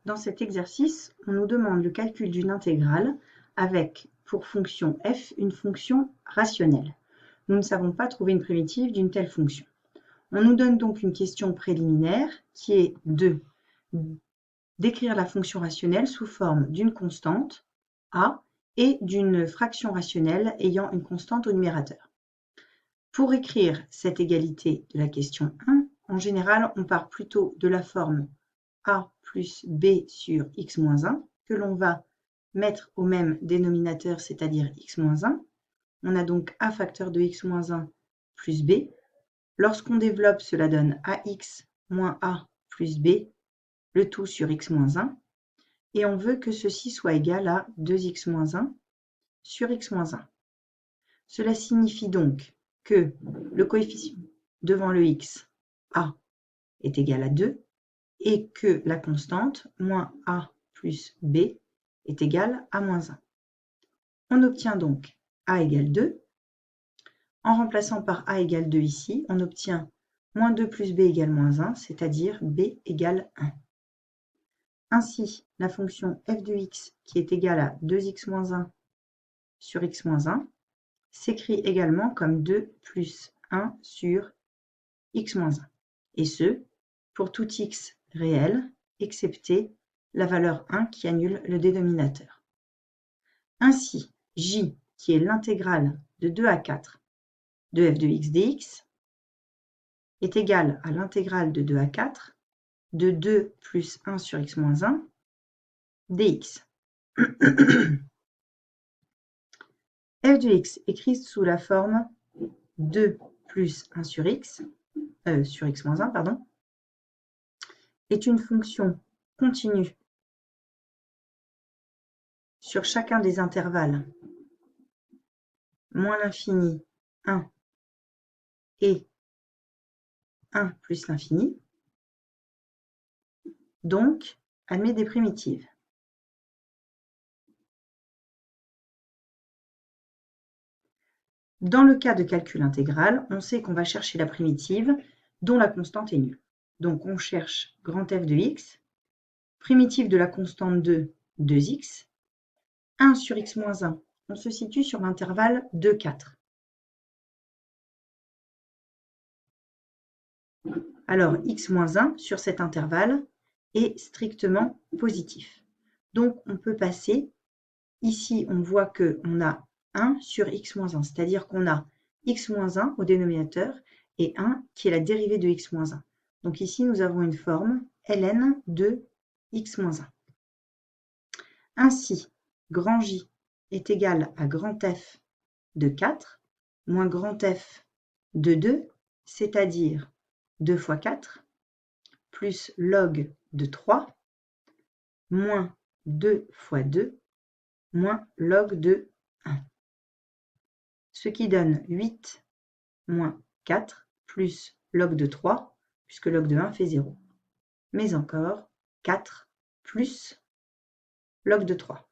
Dans cet exercice, on nous demande le calcul d'une intégrale avec pour fonction f une fonction rationnelle. Nous ne savons pas trouver une primitive d'une telle fonction. On nous donne donc une question préliminaire qui est d'écrire la fonction rationnelle sous forme d'une constante a et d'une fraction rationnelle ayant une constante au numérateur. Pour écrire cette égalité de la question 1, en général, on part plutôt de la forme a plus b sur x moins 1, que l'on va mettre au même dénominateur, c'est-à-dire x moins 1. On a donc a facteur de x moins 1 plus b. Lorsqu'on développe, cela donne ax moins a plus b, le tout sur x moins 1. Et on veut que ceci soit égal à 2x moins 1 sur x moins 1. Cela signifie donc que le coefficient devant le x, a, est égal à 2, et que la constante, moins a plus b, est égale à moins 1. On obtient donc a égale 2. En remplaçant par a égale 2 ici, on obtient moins 2 plus b égale moins 1, c'est-à-dire b égale 1. Ainsi, la fonction f de x, qui est égale à 2x moins 1 sur x moins 1, s'écrit également comme 2 plus 1 sur x moins 1. Et ce, pour tout x réel, excepté la valeur 1 qui annule le dénominateur. Ainsi, j, qui est l'intégrale de 2 à 4 de f de x dx, est égal à l'intégrale de 2 à 4 de 2 plus 1 sur x moins 1 dx. f de x écrit sous la forme 2 plus 1 sur x moins 1, pardon, est une fonction continue sur chacun des intervalles moins l'infini 1 et 1 plus l'infini, donc admet des primitives. Dans le cas de calcul intégral, on sait qu'on va chercher la primitive dont la constante est nulle. Donc on cherche grand F de x, primitive de la constante 2, 2x, 1 sur x moins 1, on se situe sur l'intervalle 2, 4. Alors x moins 1 sur cet intervalle est strictement positif. Donc on peut passer, ici on voit qu'on a 1 sur x moins 1, c'est-à-dire qu'on a x moins 1 au dénominateur et 1 qui est la dérivée de x moins 1. Donc ici nous avons une forme ln de x moins 1. Ainsi, grand J est égal à grand F de 4 moins grand F de 2, c'est-à-dire 2 fois 4, plus log de 3, moins 2 fois 2, moins log de 1. Ce qui donne 8 moins 4 plus log de 3, puisque log de 1 fait 0. Mais encore 4 plus log de 3.